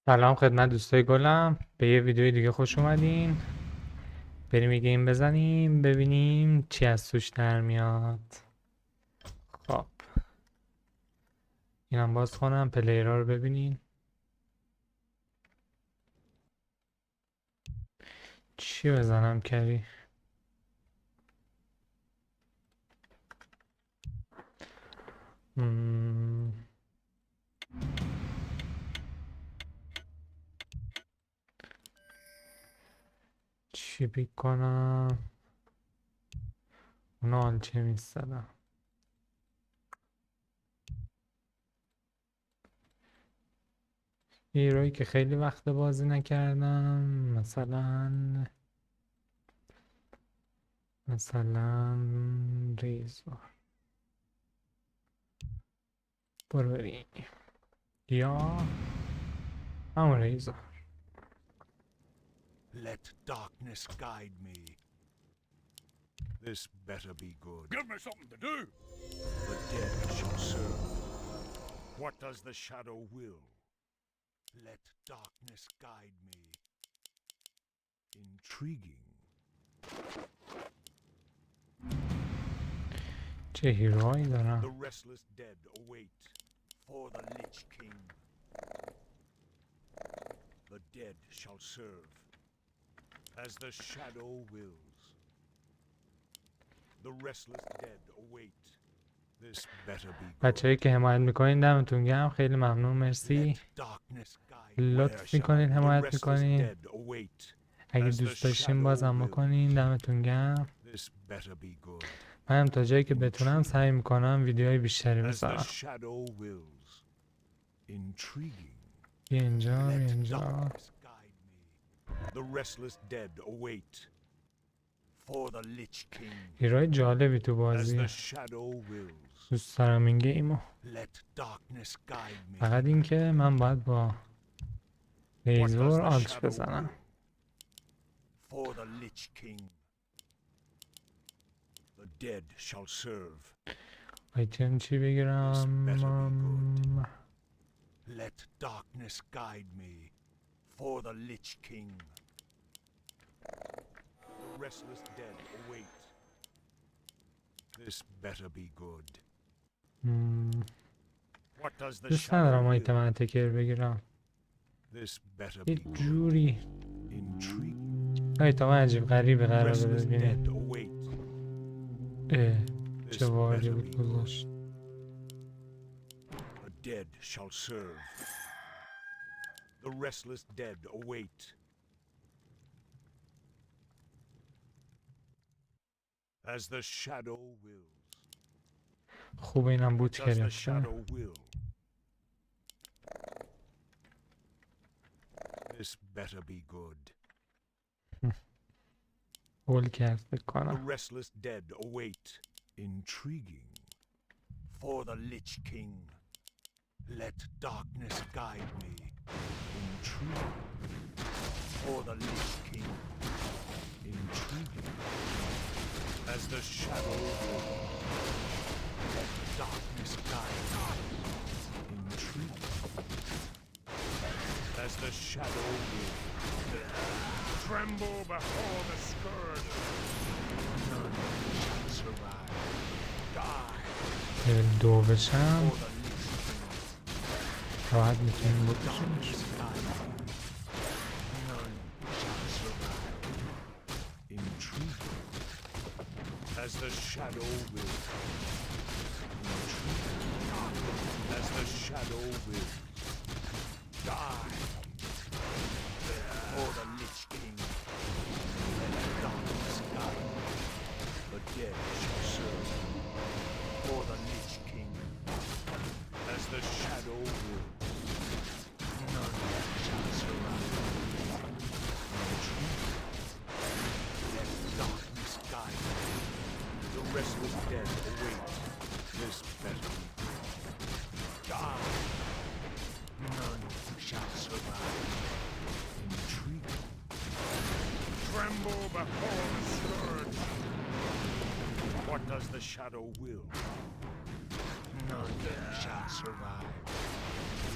سلام خدمت دوستای گلم، به یه ویدیوی دیگه خوش اومدین. بریم یه گیم بزنیم ببینیم چی از توش در میاد. خب اینم باز کنم پلیرها رو ببینین. چی بزنم کری؟ مم، چی پیک کنم؟ اونا آلچه میستدم. هیرویی که خیلی وقت بازی نکردم، مثلا ریزو برو بریم، یا همون ریزو. Let darkness guide me. This better be good. Give me something to do! The dead shall serve. What does the shadow will? Let darkness guide me. Intriguing. چه هیروهایی The دارم. restless dead await for the Lich King. The dead shall serve as the shadow wills. The restless dead await. This better be good. بچه‌ای که حمایت میکنین دمتون گرم، خیلی ممنون، مرسی. Let darkness guide. لطف Where shall I میکنین، go? The حمایت restless میکنین. dead await. اگه As the دوست داشتین shadow بازم wills. بکنین دمتون گرم. This better be good. منم تا جایی که بتونم سعی میکنم ویدیوهای بیشتری As the بذارم. shadow wills. Intriguing. بیا اینجا، بیا Let اینجا. darkness guide me. The restless dead await for the Lich King. هیروهای جالبی تو As بازیه، the shadow wills. دوست دارم این گیمو. Let darkness guide me. فقط اینکه من باید با What does لیزور the آلت shadow بزنم. will? For the Lich King. The dead shall serve. آیتم چی بگیرم؟ Let darkness guide me for the Lich King. The restless dead await. This better be good. What does the دوست shadow ندارم will? آیتم اتکر بگیرم. This better یه be good. جوری Intriguing. آیتم عجیب غریبی قراره Restless ببینیم. dead await. چه This واردی better بود be good. گذاشت. The dead shall serve. The restless dead await. As the shadow wills. خوب اینم What بوت does the گرفته. shadow will? This better be good. هول کرد فکر The کنم. restless dead await. Intriguing. For the Lich King. Let darkness guide me. Intriguing. For the Lich King. Intriguing. As the shadow will. Let darkness guide me. Intriguing. As the shadow will. Tremble before the scourge. None shall survive. Die لول 2 بشم for the Lich King. راحت میتونیم بکشیمش. Darkness guide me. None shall survive. Intriguing. As the shadow will. Intriguing. As the shadow will. Die for the Lich King. Let darkness guide. The dead shall serve for the Lich King. As the shadow will. None shall survive. Intriguing. Let darkness guide. The restless dead await. This better be good. Die. None shall survive. Intriguing. Tremble before the scourge. What does the shadow will? None shall survive.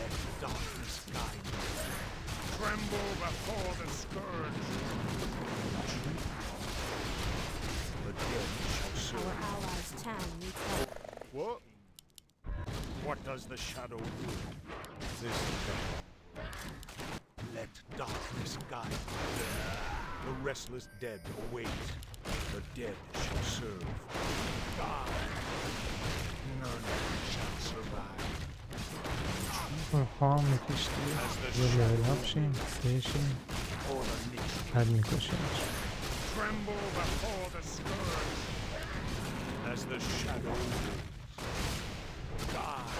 Let darkness guide me. Tremble before the scourge. The dead shall Our serve. allies' town needs help. What? What does the shadow do? This let darkness guide. The restless dead await. The dead shall serve. God, none shall survive. خواهم میکشتی یه لیول ها بشیم سهشیم For the lich بعد میکشیمش. tremble before the scourge. As the shadow wills. God,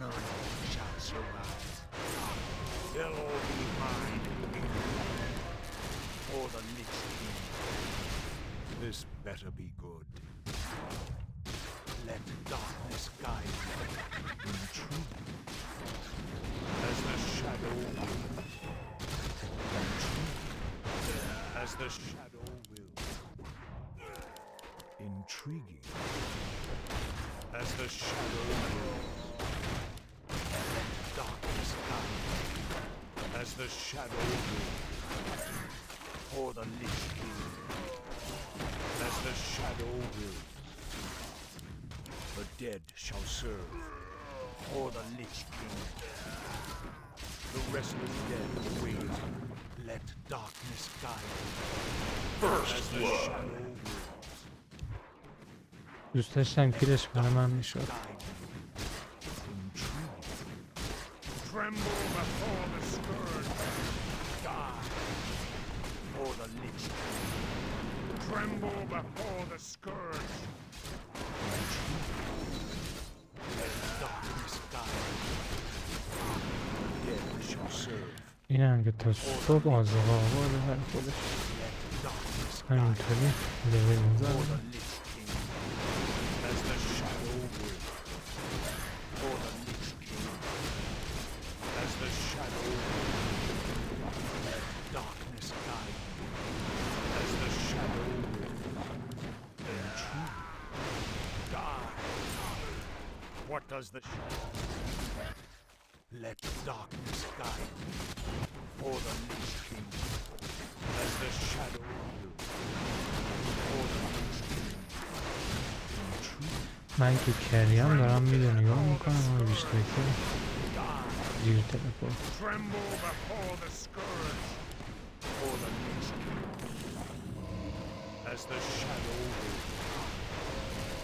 none shall survive. They'll all be mine. For the lich king. This better be good. Let darkness guide me in truth. As the shadow wills. In truth. As the shadow wills. Intriguing. As the shadow wills. Let darkness guide me. As the shadow wills. For the lich king. As the shadow wills. The dead shall serve. For the lich king. The restless dead await. Let darkness guide. As the shadow wills. دوست داشتم کیلش برای من میشد. Tremble before the scourge. Die for the lich king. Tremble before the scourge. Let darkness guide. The dead shall serve. این هم که تا صبح آزاقه آورده برای خودش Let darkness guide. همینطوری لیول For میزنه. the lich king. As the shadow wills. For the lich king. As the shadow wills. Let darkness guide me. As the shadow wills. In truth. Die. What does the shadow? Let darkness guide me. For the lich king. As the shadow wills. For the lich king. In truth. من که کریم دارم میده نگاه میکنم و بیشتر که Die. دیر تلپورت. Tremble before the scourge. For the lich king. As the shadow wills.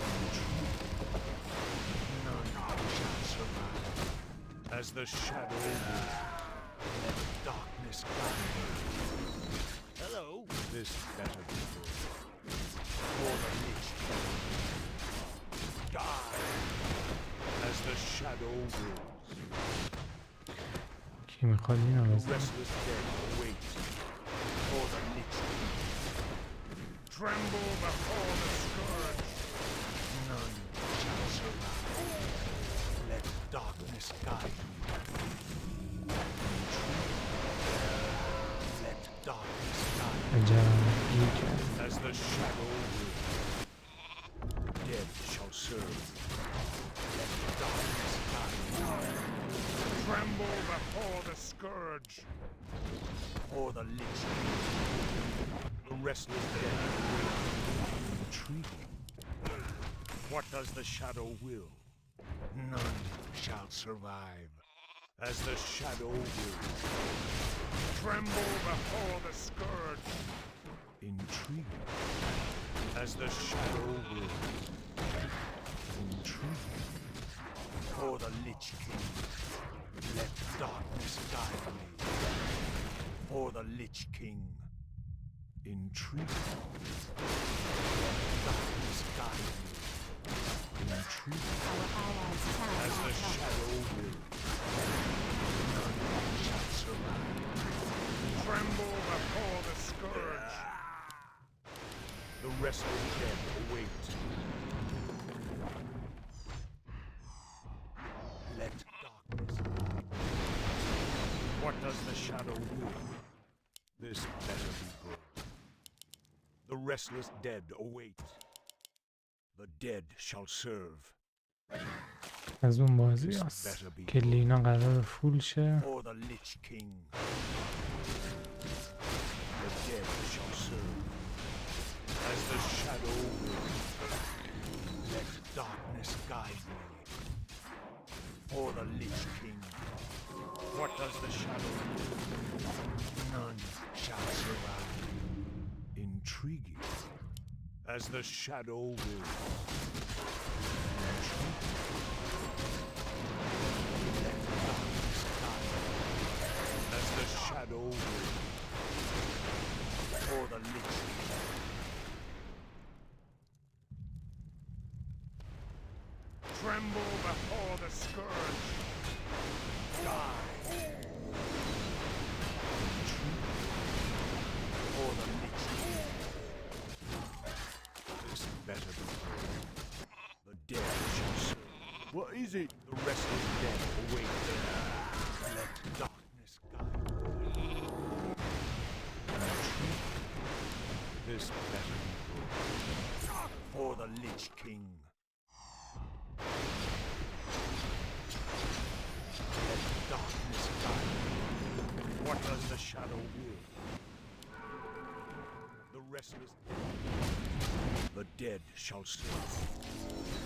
In truth. None shall survive. As the shadow wills. Let darkness guide me. Hello. This better be good. For the lich king. Die. As the shadow wills. کی میخواد اینو The بزنه؟ restless dead await for the lich king. Tremble before the scourge. None shall survive. Let darkness guide me. In truth. Let darkness guide me. عجب گیر کرد. As the shadow wills. Dead shall serve. Let darkness guide me. Tremble before the scourge. For the lich king. The restless dead will. Intriguing. What does the shadow will? None shall survive. As the shadow wills. Tremble before the scourge. Intriguing. As the shadow wills. Intriguing. For the lich king. Let darkness guide me. For the lich king. Intriguing. Let darkness guide me. Intriguing. Our allies' town As the needs help. shadow wills. None shall survive. Tremble before the scourge. The restless dead await. Let darkness guide. What does the shadow will? This better be good. The restless dead await. The dead shall serve. از اون بازی This هست better be که لینا قرار فول شه. for the Lich King. The dead shall serve as the shadow will. Let darkness guide me. For the Lich King. What does the shadow do? None shall survive. Intriguing. As the shadow will. Intriguing. Let darkness guide me. As the shadow will. For the Lich King. Tremble before the scourge. Die. For the Lich King. This better be good. The dead shall serve. What is it? The restless dead await. Let darkness guide. This better be good. For the Lich King. Let darkness guide. What does the shadow will? The restless dead. The dead shall serve.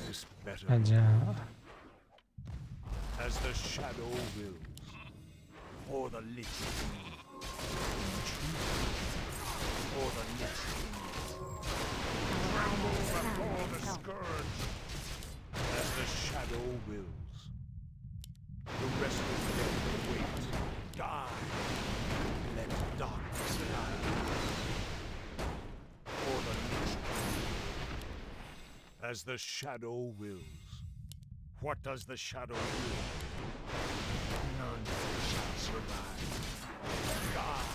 This better be عجب. as the shadow wills. For the Lich King. For the Lich King. Tremble before the scourge. As the shadow wills. The restless dead await. Die. Let darkness guide. For the Lich King. As the shadow wills. What does the shadow will? None shall survive. Die.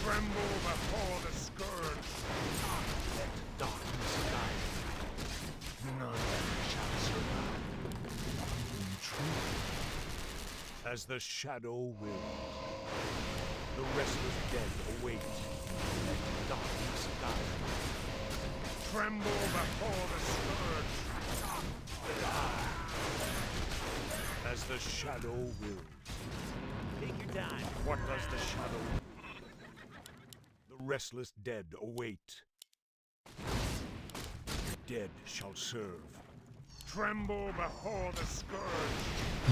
Tremble before the scourge. Let darkness guide. None shall survive. Intrigue. As the shadow wills. The restless dead await. Let darkness guide. Tremble before the scourge. Die. As the shadow wills. Take your time. What does the shadow will? The restless dead await. The dead shall serve. Tremble before the scourge.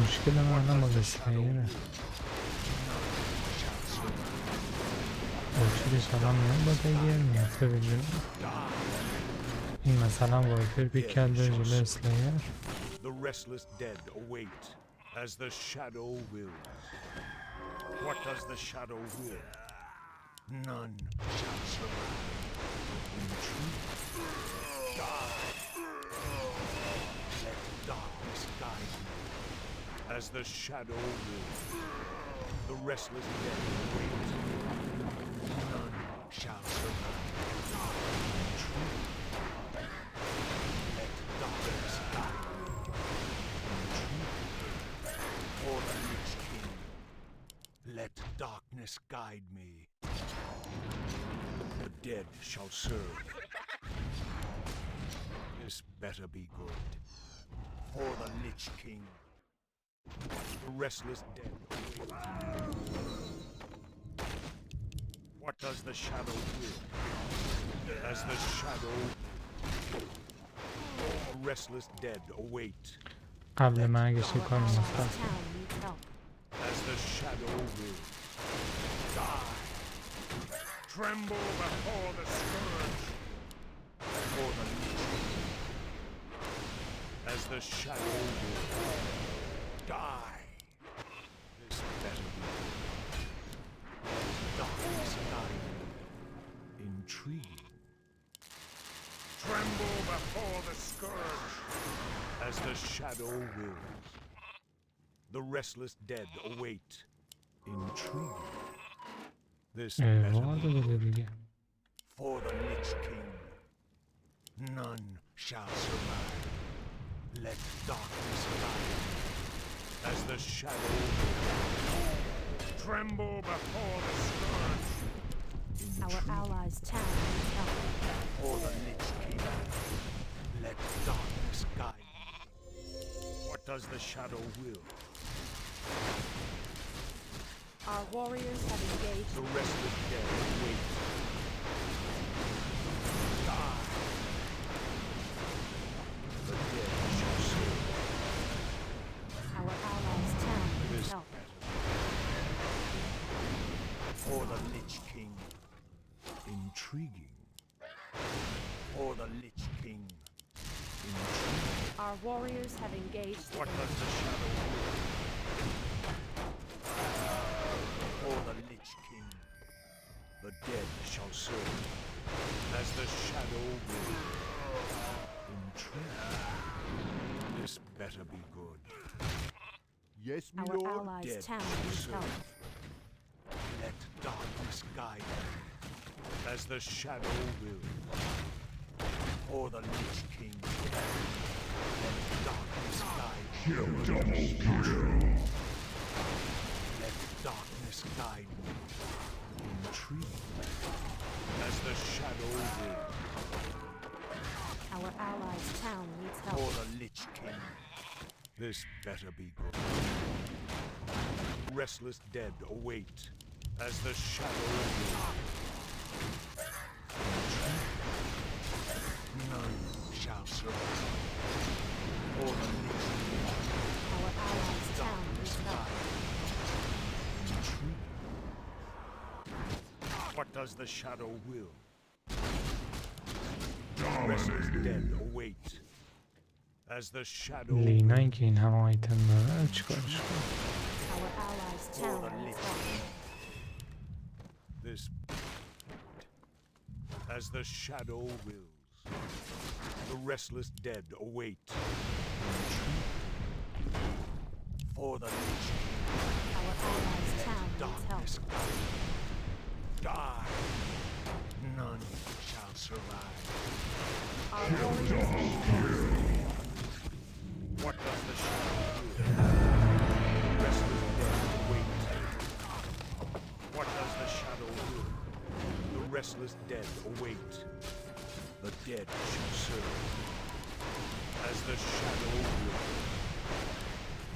مشکل من الان با اسلایره. Shall survive. اوچیلش الان میاد با دگیر میفته به جون. این مثلا وایپر پیک کرده جلو اسلایر. The restless dead await as the shadow wills. What does the shadow will? None shall survive. Intrigue. Die. Let darkness guide me. As the shadow wills. The restless dead await. None shall survive. Intrigue. Let darkness guide me. For the Lich King. Let darkness guide me. The dead shall serve. This better be good. For the Lich King. The restless dead await. What does the shadow will? As the shadow. The restless dead await. قبل مرگش یه کار Our مثبت town needs help. As the shadow will. Die. Tremble before the scourge. For the Lich King. As the shadow will. Die. This better be. Darkness guide me. Intriguing. Tremble before the scourge. As the shadow wills. The restless dead await. Intriguing. This better وارد بده دیگه. for the Lich King. None shall survive. Let darkness guide. As the shadow tremble before the scourge. Our allies' town needs help. For the Lich King. Let darkness guide. does the shadow will? Our warriors have engaged. The restless dead wait. Die. The dead shall serve. Our allies' town needs This help. For the Lich King. Intriguing. For the Lich King. Intriguing. Our warriors have engaged. What does the shadow will? For the Lich King. The dead shall serve. As the shadow will. Intriguing. This better be good. Yes, my Our lord. allies' Dead town shall needs serve. help. Let darkness guide them, as the shadow will. For the Lich King. Let darkness guide them. Let darkness guide them. Intrigue, as the shadow will. Our allies' town needs For help. the Lich King. This better be good. Restless dead await, as the shadow will. None shall survive. For the Lich King. Our allies' town needs help. Intrigue. What does the shadow will? Restless dead await, as the shadow لینا will. اینکه این همه آیتم داره چیکارش کنم؟ Our allies' For the town needs Lich help. King. This as the shadow wills. The restless dead await. For the Lich King. Our allies' town needs help. Darkness die. None shall survive. Our warriors have engaged. What does the shadow will? Restless dead await. What does the shadow will? The restless dead await. The dead shall serve. As the shadow will.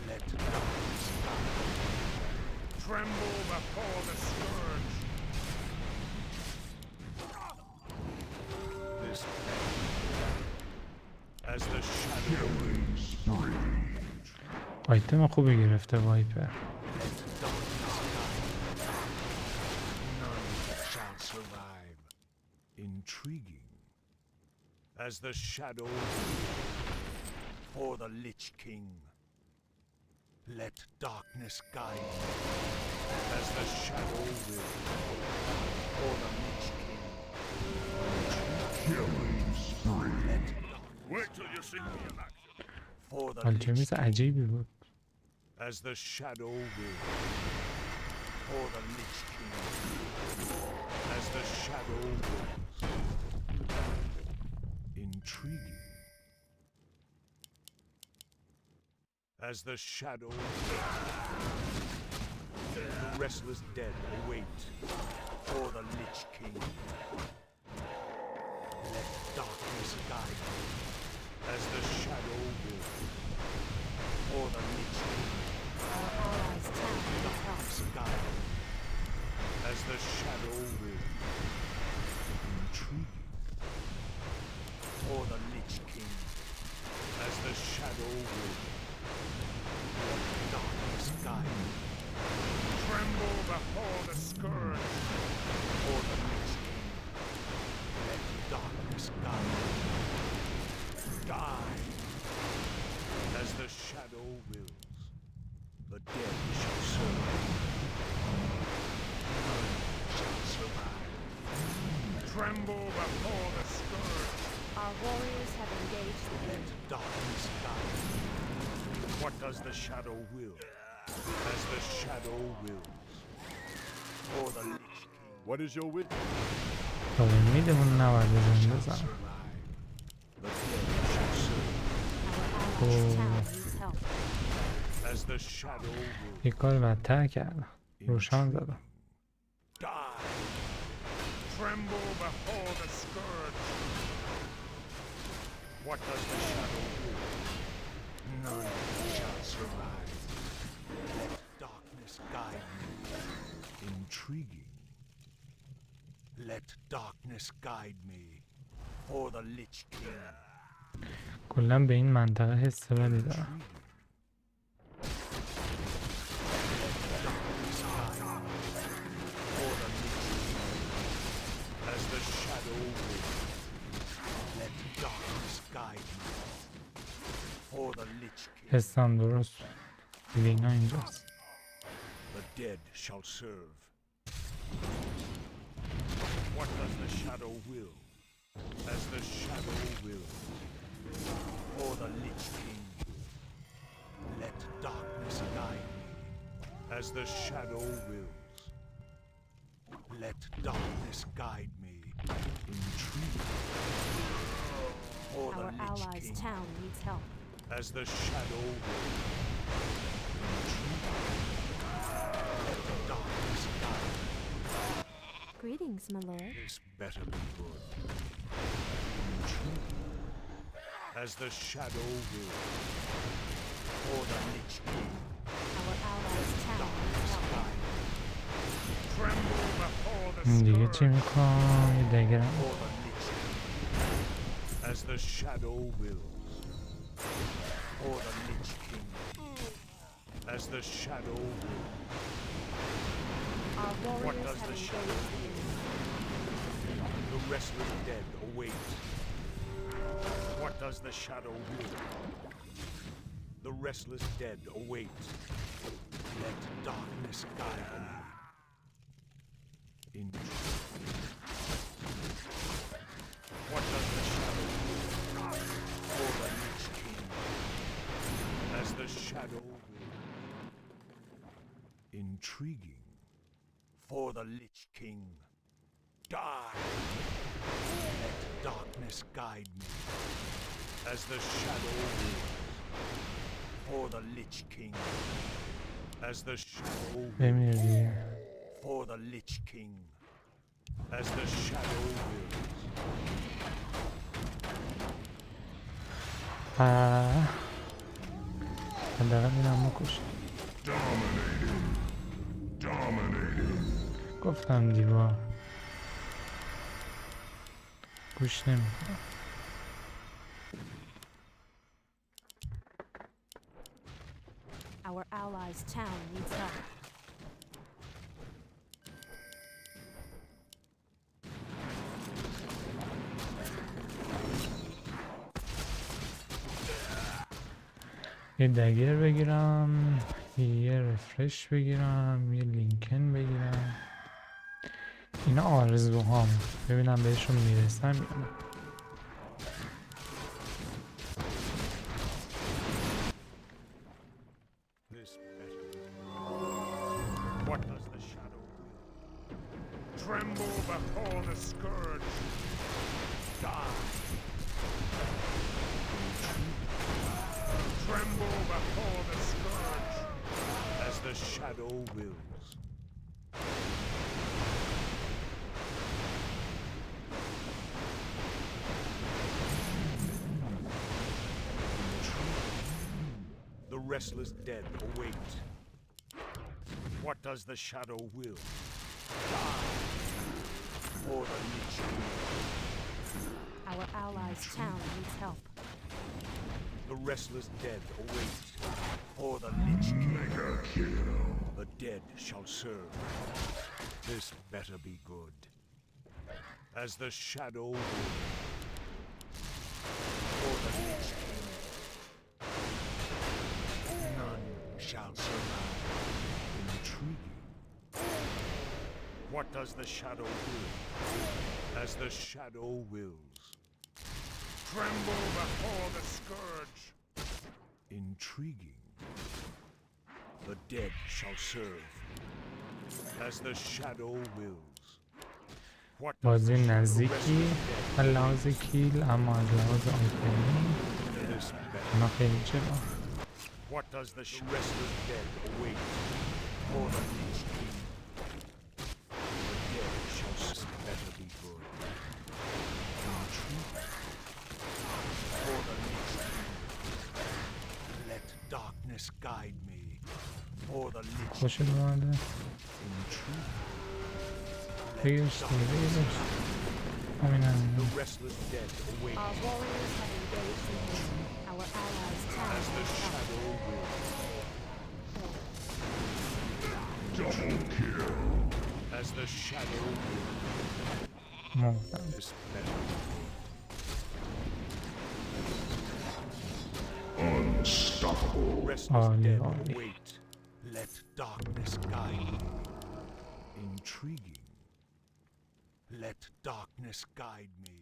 Let darkness die. Tremble before the scourge. This as the shadow will. آیتم خوبی گرفته وایپر. None shall survive. Intriguing. As the shadow for the Lich King. Let darkness guide. As the shadow will. For the Lich King. Killing spree. Wait till you see me in action. For the Lich آلچمیز King. عجیبی بود. As the shadow will. For the Lich King. As the shadow wills. Intriguing. As the shadow wills. The restless dead await. For the Lich King. Let darkness guide them. As the shadow wills. For the Lich King. Our allies' town needs help. Darkness guide them. As the shadow will. Intriguing. For the Lich King. As the shadow will. Let darkness guide them. Tremble before the scourge. For the Lich King. Let darkness guide them. Die. As the shadow wills. The dead shall serve. None shall survive. Tremble before the scourge. Our warriors have engaged the Let enemy. darkness guide. What does the shadow will? As the shadow wills. For the Lich King. What is your witness? داره میدمون نباید بزنیم بزن. Survive. The dead shall serve. Our allies' town needs help. As the shadow will. یک کار بدتر کردم. روشان زدم. Die. Tremble before the scourge. What does the shadow will? None shall Intriguing. Let darkness guide me, for the Lich King. کلا به این منطقه حس بدی دارم. Intriguing. Darkness guide me, for the Lich King. As the shadow will. Let darkness guide me, for the Lich King. حسم درست بود. لینا اینجاست. The dead shall serve. What does the shadow will? As the shadow will. For the Lich King. Let darkness guide me. As the shadow wills. Let darkness guide me. Intrigue. For the Our Lich allies' King. town needs help. As the shadow wills. Intrigue. Let the darkness guide me. Greetings, my lord. This better be good. Intrigue. As the shadow wills. For the Lich King. Our allies' town needs Darkness help. guide me. Tremble before the دیگه چی scourge. میخوام؟ یه دگرم. For the Lich King. As the shadow wills. For the Lich King. As the shadow wills. Our What warriors does have the shadow engaged will? The restless dead await. What does the shadow will? The restless dead await. Let darkness guide me. In what does the shadow will? For the Lich King. As the shadow will. Intriguing. For the Lich King. Die! Let darkness guide me. As the shadow wills. For the Lich King. As the shadow wills. بمیر دیگه. For the Lich King. As the shadow wills. حداقل اینم بکشم. گفتم دیوار گوش نمیکنم. Our allies' town needs help. یه دگر بگیرم، یه رفرش بگیرم، یه لینکن بگیرم. اینا آرزوهام، ببینم بهشون میرسم یا نه. This better. What does the shadow will? Tremble before the scourge. Die. Tremble before the scourge. As the shadow wills. The restless dead await. What does the shadow will? Die! For the Lich King. Our allies' town needs help. The restless dead await. For the Lich King. The dead shall serve. This better be good. As the shadow will. For the Lich King. None shall survive. Intriguing. What does the shadow will? As the shadow wills. Tremble before the scourge. Intriguing. The dead shall serve. As the shadow wills. What does بازی the shadow نزدیکی restless و dead لحاظ کیل، اما از لحاظ آیتمی This better. اونا خیلی جلو. What does the restless dead await? For the Lich King. The dead shall better be good. Intrigue. For the Lich King. Let darkness guide me. For the Lich خوشت اومده؟ Intrigue. بگیرش دیگه بگیرش همین هم The restless dead await Our warriors have engaged the enemy. Our allies' town as the needs help. shadow wills. As the shadow wills. مردم This better be good. Restless عالی dead عالی await. Let darkness guide me. Intriguing. Let darkness guide me.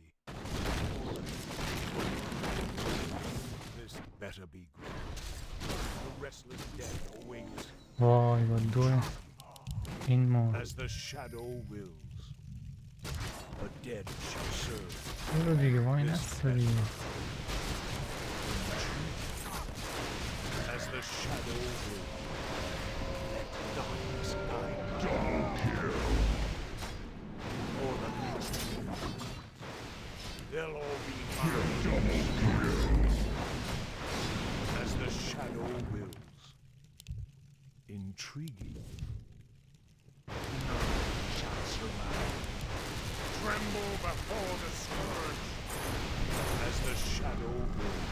This better be good. The restless dead await وای با دو این مرد as the shadow wills. The dead shall serve. برو دیگه وای نسته دیگه As the shadow wills. Let darkness guide me. For the next they'll all be mine. As the shadow wills. Intriguing. None shall survive. Tremble before the scourge. As the shadow wills.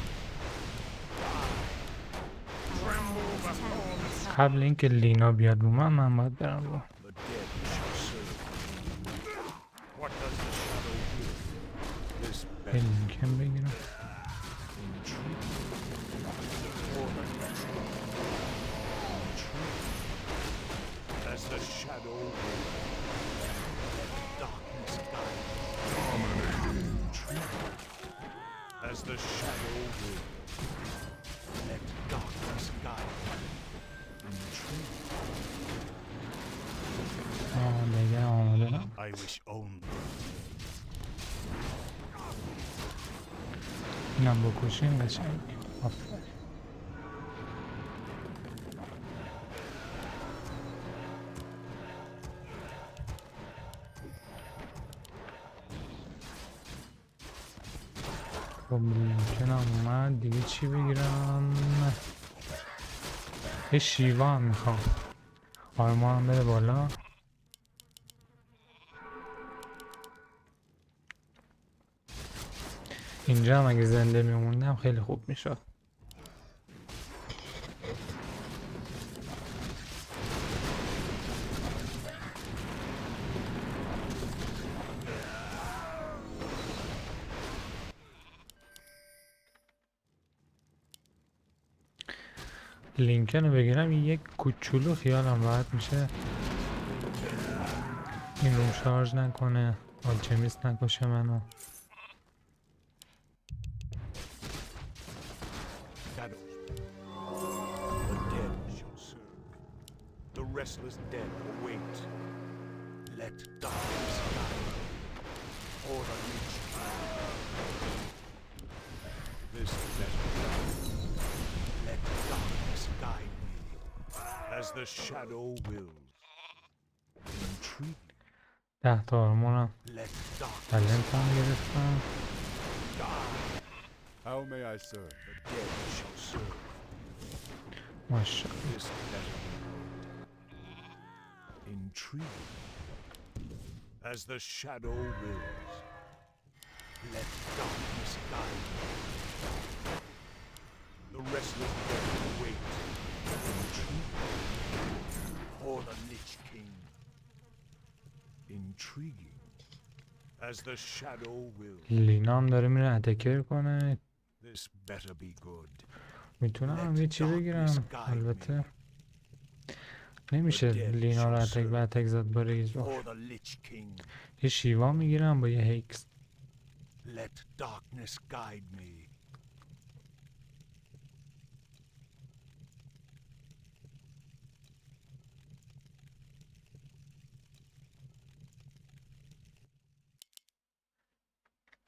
Our allies' town needs help. قبل اینکه لینا بیاد رو من باید برم رو The dead shall serve. What does the shadow will? This یه better لینکم بگیرم intrigue. For the next intrigue. As the shadow will. Let darkness guide. Dominating. Intrigue. As the shadow will. Let darkness guide. Intrigue. دیگه آماده نه I wish only. اینم بکشیم قشنگ آفرین خب لینکنم اومد دیگه چی بگیرم یه شیوا هم میخوام آرما هم بره بالا اینجا هم اگه زنده میموندم خیلی خوب میشد لینکن رو بگیرم یک کوچولو خیالم راحت میشه این روم شارژ نکنه آلچمیست نکشه منو Shadows. The dead shall serve. The restless dead await. Let darkness guide. Or the leech. This better. Let darkness guide me. As the shadow wills. Intrigue. 10 تا آرمونم Let darkness تلنت هم گرفتم guide. How may I serve? The dead shall serve. ماشاءالله This better be good. Intrigue. As the shadow wills. Let darkness guide me. The restless dead await. Intrigue. For the Lich King. Intriguing. As the shadow wills. لینا هم داره میره اتکر کنه This better be good. میتونم یه چی بگیرم البته نمیشه لینا رو اتک به اتک زد با ریزو For the Lich King. یه شیوا میگیرم با یه هیکس Let darkness guide me.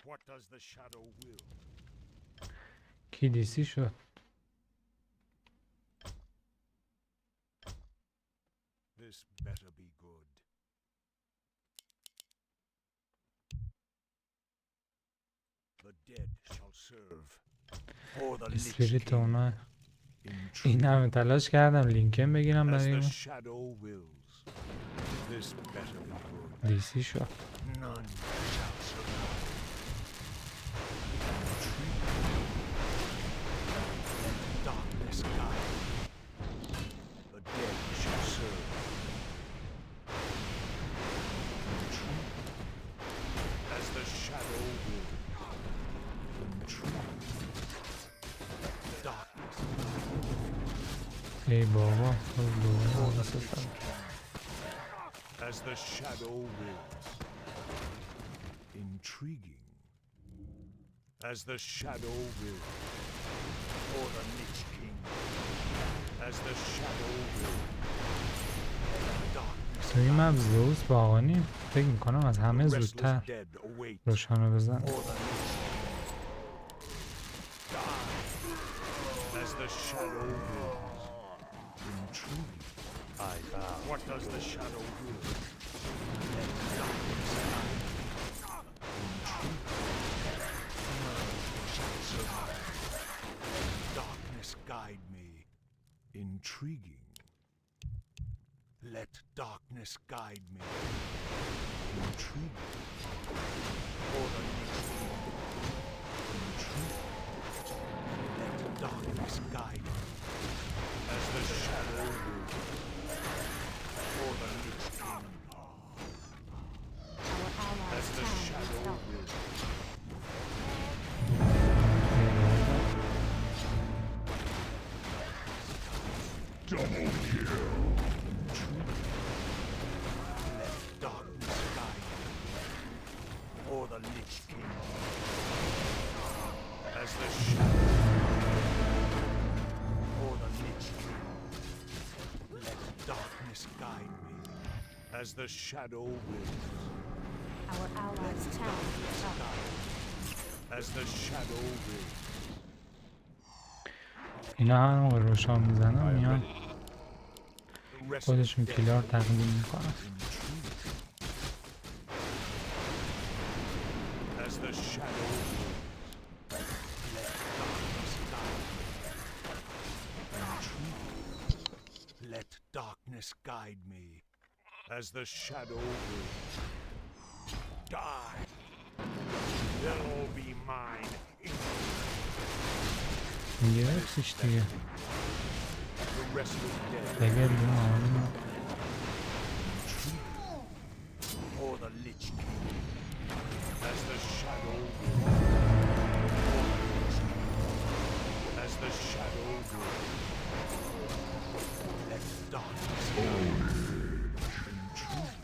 What does the shadow will? کی دیسی شد This better be good. The dead shall serve. For the Lich اسپریت King. اونا Intrigue. این همه تلاش کردم لینکن بگیرم As برای the اون. shadow wills. this better than good? دیسی شد. None shall survive. Let darkness guide. The dead shall serve. As the shadow will. In truth. Darkness. ای بابا خب دوباره سفر. As the shadow wills. Intriguing. As the shadow wills. Or the Lich King. As the shadow wills. Darkness. توی مپ زوس باقانی فکر میکنم از همه The زودتر restless dead await. روشانو بزن. Or the Lich King. Die. As the shadow wills. Intriguing. I bow. What does the shadow will? Let darkness guide. Intriguing. None shall survive. Darkness guide me. Intriguing. Let darkness guide me. Intriguing. For the Lich King. Intriguing. Let darkness guide me. As the shadow will. For the Lich King. Our allies' As the town shadow fell. will. Double kill. Let darkness guide me. Or the Lich King. As the shadow. Or the Lich King. Let darkness guide me. As the shadow wills. Our allies' town fell. As the shadow wills. اینا هر موقع روشان میزنن میان The restless خودشون dead کیلار تقدیم میکنن. intrigue. As the shadow wills. Let darkness guide me. Intrigue. Let darkness guide me. As the shadow wills. Die. They'll all be mine. میگرفتش دیگه. The restless dead. اگر دیگه معلومه. Or the Lich King. As the shadow will. Or the Lich King. As the shadow will. Let darkness guide. Intrigue.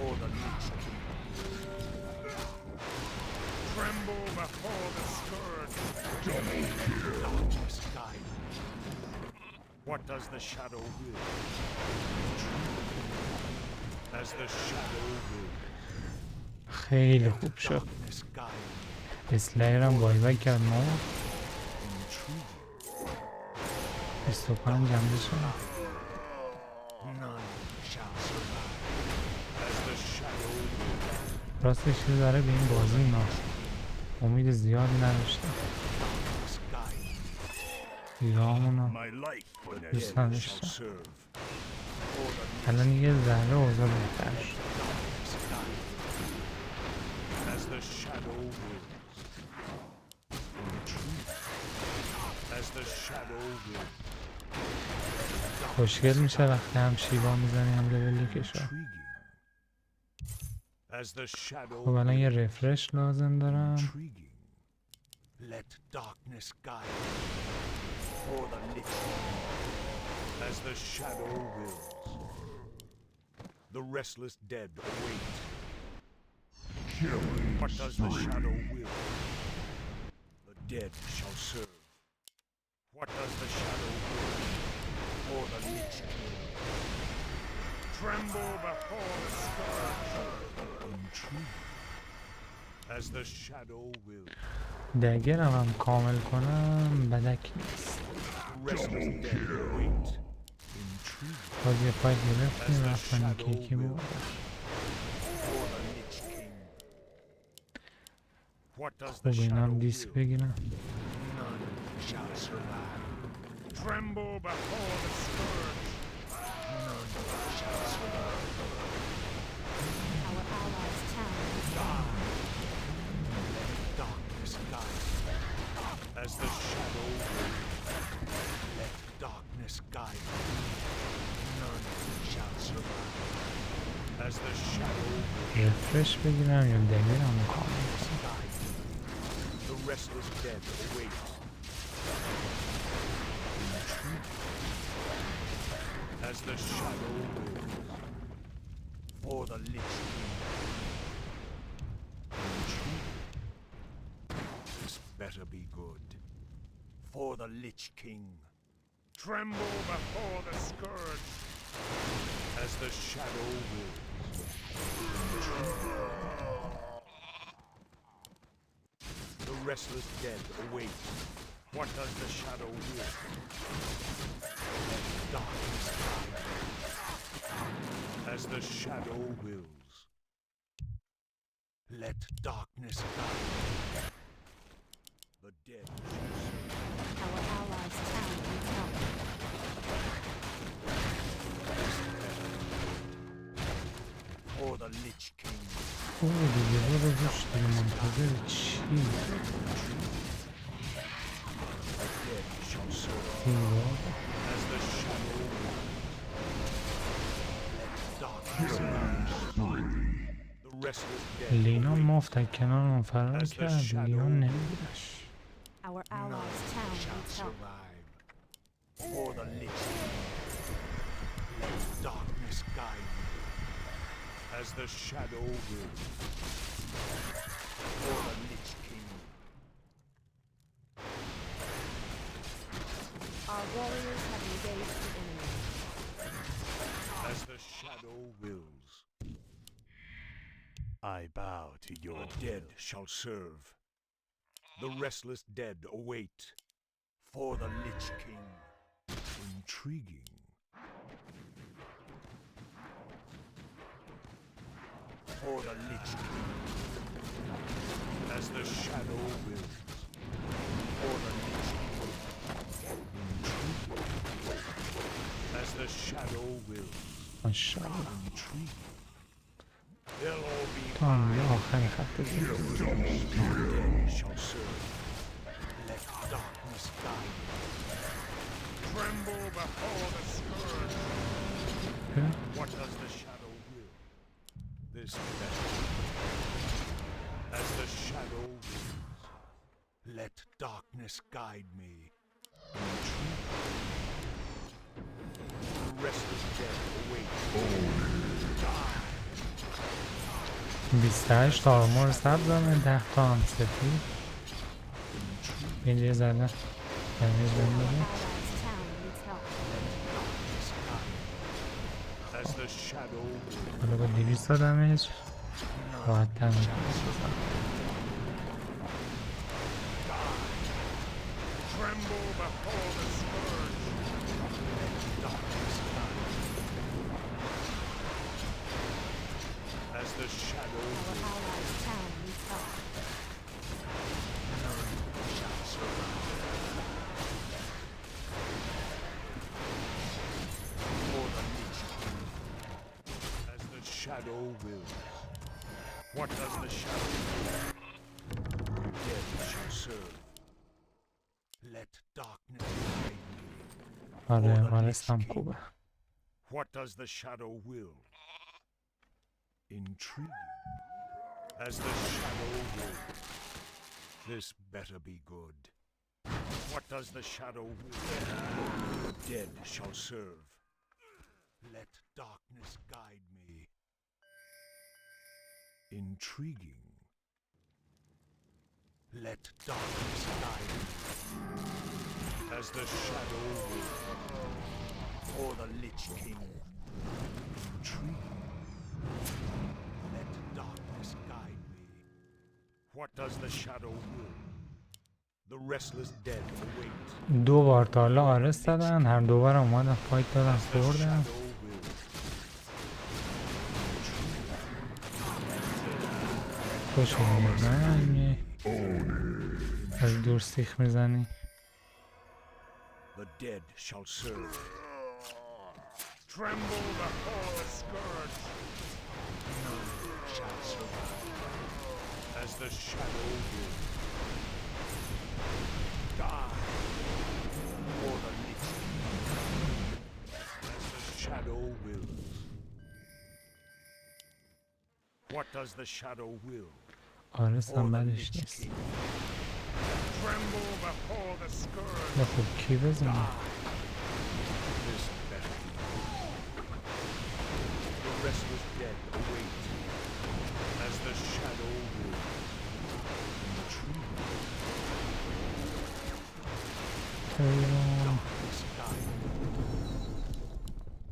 Or the Lich King. Tremble before the scourge. Darkness guide. What does the shadow will? As the shadow will. خیلی خوب شد. Darkness guide. اسلایرم بای بای کرد ما. Intrigue. 25 هم بشه. None shall survive. As the shadow will. راستش یه ذره به این بازی امید زیادی نداشتم. Darkness guide. دیگه My life for the دوست dead نداشتم. shall serve. For the الان یه ذره اوضاع بهتر شد. darkness guide. As the shadow wills. Intrigue. As the shadow wills. خوشگل میشه وقتی هم شیوا میزنی هم لول کشا. Intriguing. As the shadow خب الان یه wills. رفرش لازم دارم. Intriguing. Let darkness guide. For the Lich King. As the shadow wills. The restless dead await. Killing What does the shadow will? The dead shall serve. What does the shadow will? For the Lich King. Tremble before the scourge. Intrigue. As the shadow will. دگرم هم کامل کنم بدک نیست. Restless dead await. Intrigue. باز یه فایت گرفتیم رفتن این کیکی بود. For the Lich King. What does خب the این shadow هم دیسک will? بگیرم. None shall survive. Tremble before the scourge. None shall survive. As the shadow رفرش بگیرم یا دلیرم کامل guides the restless dead await. As the shadow wills, for the Lich King. This better be good. For the Lich King. Tremble before the scourge. As the shadow wills. The restless dead await. What does the shadow will? Let darkness guide. As the shadow wills. Let darkness guide. The dead shall serve. Our allies' town needs help. For the Lich King. اوه دیگه برو روش دیگه منتظر چی؟ The dead shall serve. دیگه As the shadow wills. Let darkness guide. The restless dead لینا await. مفت از کنارم فرار کرد لیون نمیگیرش Our allies' town Shall needs help. survive. For the Lich King. Let darkness guide me. As the shadow wills. For the Lich King. Our warriors have engaged the enemy. As the shadow wills. I bow to your dead shall serve. The restless dead await. For the Lich King. Intriguing. For the Lich King. As the shadow wills. For the Lich King. Intriguing. As the shadow wills. ماشاءالله Intriguing. They'll all be تو هم یه آخر خط زدی. dead shall serve. Let darkness guide. Tremble before the scourge. What does the shadow will? This better. As the shadow wills. Let darkness guide me. Intrigue. The restless dead await. Die. 28 آرمور سبزمه 10 تا هم سفید اینجا یه ذره دمیج بهم بده Allies' town needs help. As the shadow wills. حالا با 200 تا دمیج راحت تر میتونم Tremble before the scourge. Darkness guide. As the shadow Our allies' town needs help. shall survive. For the Lich King. As the shadow wills. What does the shadow will? Dead shall serve. Let darkness guide me. آره وارثم خوبه What does the shadow will? Intriguing. As the shadow wills. This better be good. What does the shadow will? The dead shall serve. Let darkness guide me. Intriguing. Let darkness guide me. As the shadow will. For the Lich King. Intriguing. Let darkness guide me. What does the shadow will? The restless dead await. دو بار تا حالا آرس زدن هر دو بار اومدن فایت دادن The خوردن shadow will. خوش میزنی از دور سیخ میزنی The dead shall serve. Tremble before the scourge. None shall survive. As the shadow will. Die. For the Lich King. As the shadow wills. What does the shadow will? آره Or the صنبلش Lich نیست. King? Tremble before the scourge. نه خب کی بزنه؟ This better be. The restless dead await as the shadow will. In the tree. Darkness guide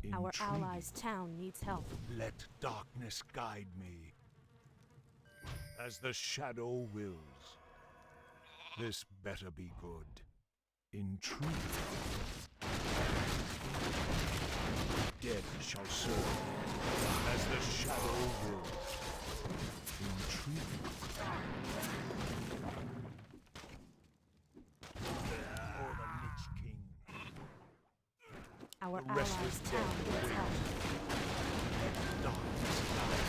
me. Our Intrigue. allies' town needs help. Let darkness guide me. As the shadow wills. This better be good. Intrigue. Dead shall serve. As the shadow wills. Intrigue. For the Lich King. Our The restless allies' dead town needs await. help. Darkness guide.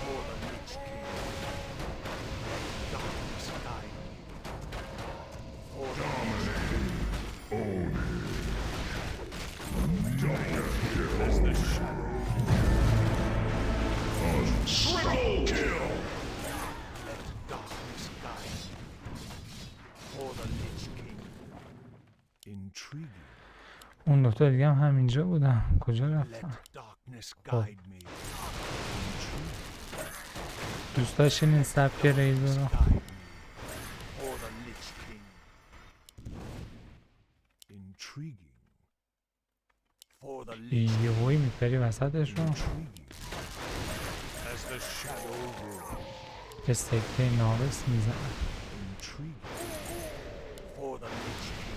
For the Lich King. Darkness guide me. For the as the shadow. Triple kill! Let darkness guide me. For the Lich King. Intriguing. اون دوتا دیگه هم همینجا بودن. کجا Let رفتن؟ darkness guide me. Intriguing. دوست داشتین این سبک ریزو رو؟ Guide me. For the Lich King. Intriguing. For the Lich یه هوی میپری وسطشون. Intriguing. As the shadow will. یه سکته ناقص میزنن. Intriguing. For the Lich King.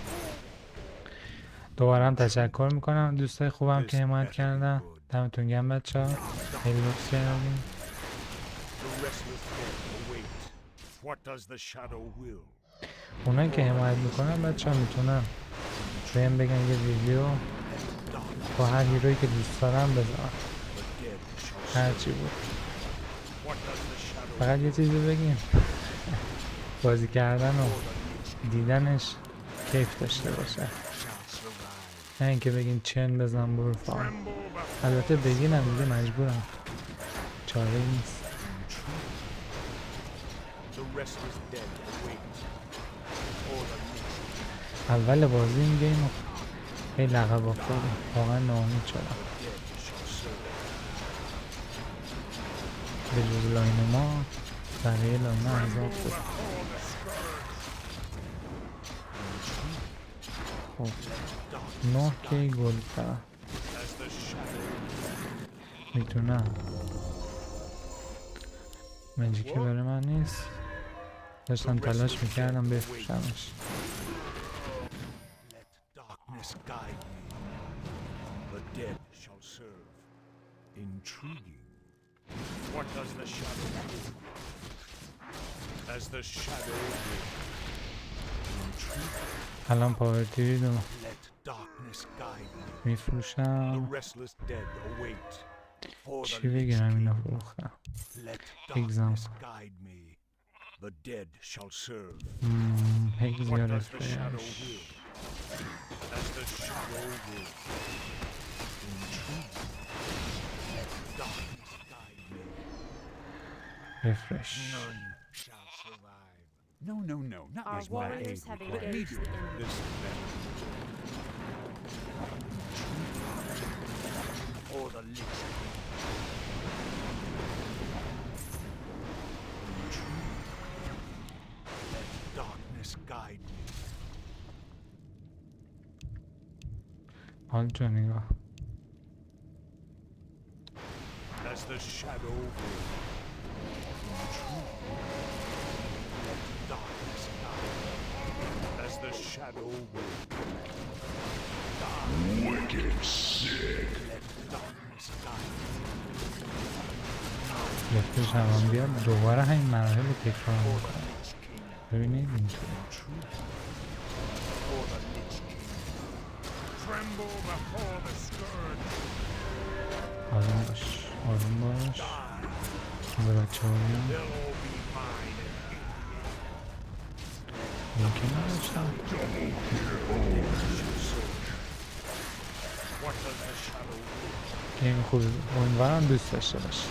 دوباره هم تشکر میکنم دوستای خوبم که حمایت کردن. دمتون گرم بچه‌ها. خیلی لطف کردین. The restless dead await. What does the shadow will? اونایی که حمایت میکنن بچه‌ها میتونن بهم بگن یه ویدیو با هر هیرویی که دوست دارم بذارم. The dead shall هرچی بود. What does the shadow فقط یه چیزی بگیم. بازی کردن و دیدنش کیف داشته باشه. shall survive? نه اینکه بگین چن بزن برو فان. Tremble before البته بگینم دیگه مجبورم. چاره ای نیست. the restless dead await. For the Lich اول بازی این گیم خیلی لقب افتادیم. واقعا ناامید شدم. dead shall serve. به جز لاین ما بقیه لاین ها عذاب بود. خب 9 کی گل فقط As the shadow میتونم مجیکی برای من نیست. داشتم تلاش میکردم بفروشمش. let darkness guide me. The dead shall serve. Intriguing. What does the shadow do? As the shadow will. Intriguing. الان پاور تیوی رو Let darkness guide me. میفروشم. The restless dead await. For the چی Lich بگیرم اینو King. فروختم. Let Exam. darkness guide me. The dead shall serve. هیگز What یا does the shadow رفرش. will? As the shadow will. Intriguing. Let darkness guide me. رفرش. None shall survive. No, no, no, not Our like my warriors aid have required. engaged the enemy. This better. For the Lich King. Intriguing. Let darkness guide me. حال جو نگاه. As the shadow will. Intriguing. Let darkness guide me. As the shadow will. Wicked sick. Let darkness guide me. رفرش همان بیاد دوباره همین مراحل رو تکرار For the میکنه. Lich King. ببینید اینطور. Intriguing. For the Lich King. Tremble before the scourge. آروم باش. آروم باش. به بچه ها بیان. They'll all be mine and یکی نداشتم. What does the shadow will? گیم خوبی بود. امیدوارم دوست داشته باشه.